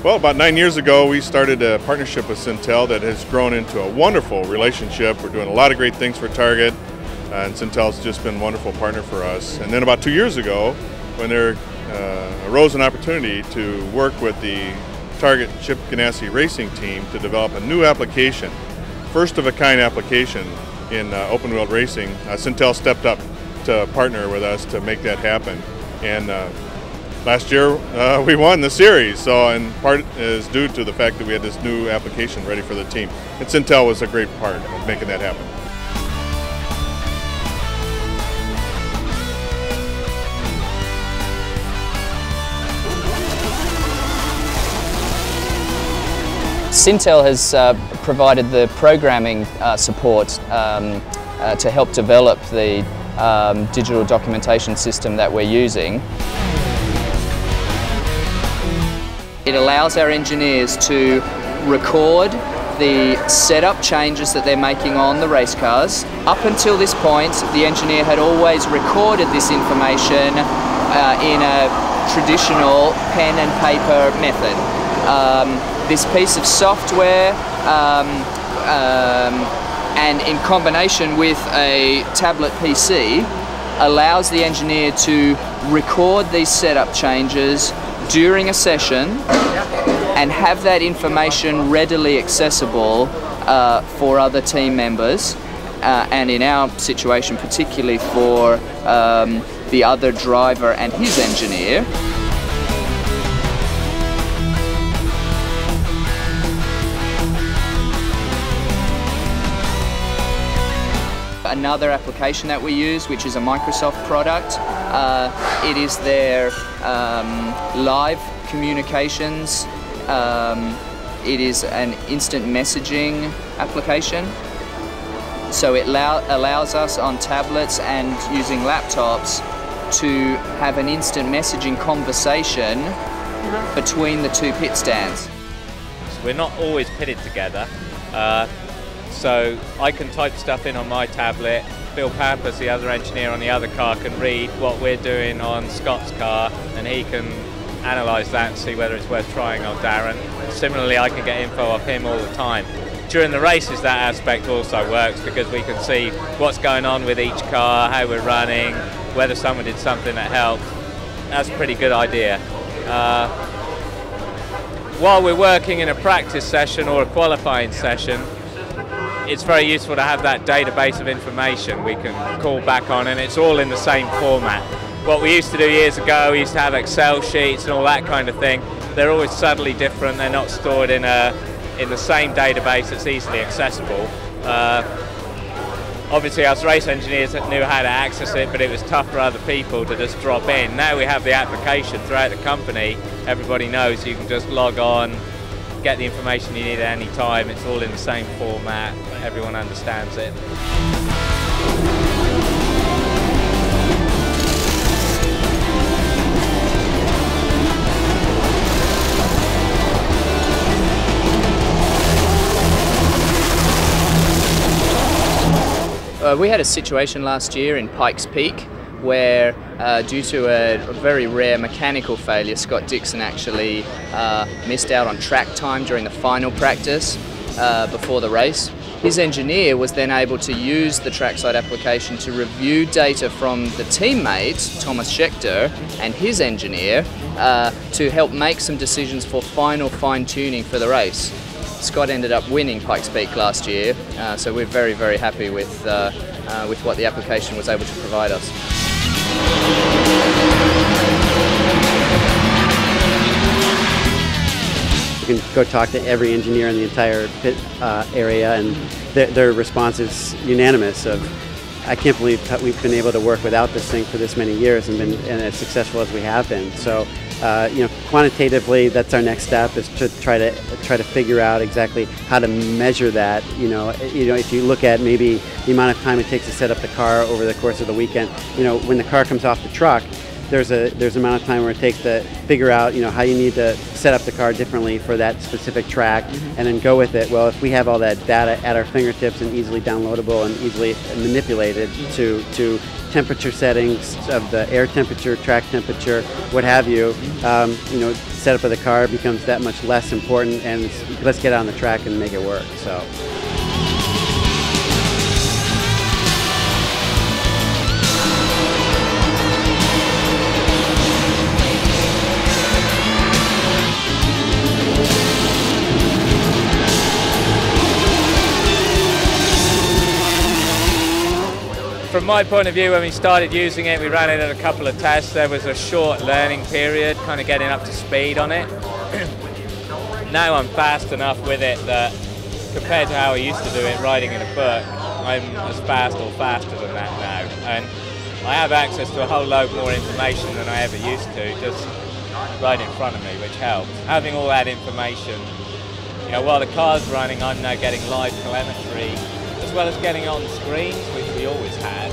Well, about 9 years ago, we started a partnership with Syntel that has grown into a wonderful relationship. We're doing a lot of great things for Target, and Syntel's just been a wonderful partner for us. And then about 2 years ago, when there arose an opportunity to work with the Target Chip Ganassi racing team to develop a new application, first-of-a-kind application in open-wheel racing, Syntel stepped up to partner with us to make that happen. And last year we won the series, so in part is due to the fact that we had this new application ready for the team. And Syntel was a great part of making that happen. Syntel has provided the programming support to help develop the digital documentation system that we're using. It allows our engineers to record the setup changes that they're making on the race cars. Up until this point, the engineer had always recorded this information in a traditional pen and paper method. This piece of software and in combination with a tablet PC allows the engineer to record these setup changes during a session and have that information readily accessible for other team members, and in our situation particularly for the other driver and his engineer. Another application that we use, which is a Microsoft product, it is their live communications. It is an instant messaging application. So it allows us on tablets and using laptops to have an instant messaging conversation between the two pit stands. We're not always pitted together. So I can type stuff in on my tablet. Bill Pampas, the other engineer on the other car, can read what we're doing on Scott's car, and he can analyse that and see whether it's worth trying on Darren. Similarly, I can get info off him all the time. During the races, that aspect also works because we can see what's going on with each car, how we're running, whether someone did something that helped. That's a pretty good idea. While we're working in a practice session or a qualifying session, it's very useful to have that database of information we can call back on, and it's all in the same format. What we used to do years ago, we used to have Excel sheets and all that kind of thing. They're always subtly different. They're not stored in the same database that's easily accessible. Obviously, us race engineers knew how to access it, but it was tough for other people to just drop in. Now we have the application throughout the company. Everybody knows you can just log on, get the information you need at any time. It's all in the same format. Everyone understands it. We had a situation last year in Pikes Peak where due to a very rare mechanical failure, Scott Dixon actually missed out on track time during the final practice before the race. His engineer was then able to use the trackside application to review data from the teammate, Thomas Schechter, and his engineer to help make some decisions for final fine-tuning for the race. Scott ended up winning Pikes Peak last year, so we're very, very happy with what the application was able to provide us. You can go talk to every engineer in the entire pit area, and their response is unanimous of, I can't believe that we've been able to work without this thing for this many years and been as successful as we have been. So, quantitatively, that's our next step, is to try to figure out exactly how to measure that. If you look at maybe the amount of time it takes to set up the car over the course of the weekend, when the car comes off the truck, there's an amount of time where it takes to figure out, how you need to set up the car differently for that specific track, and then go with it. Well, if we have all that data at our fingertips and easily downloadable and easily manipulated to temperature settings of the air temperature, track temperature, what have you, setup of the car becomes that much less important, and let's get on the track and make it work. So. From my point of view, when we started using it, we ran it at a couple of tests. There was a short learning period, kind of getting up to speed on it. Now I'm fast enough with it that, compared to how I used to do it riding in a book, I'm as fast or faster than that now. And I have access to a whole load more information than I ever used to, just right in front of me, which helps. Having all that information, while the car's running, I'm now getting live telemetry, as well as getting on screens, which we always had.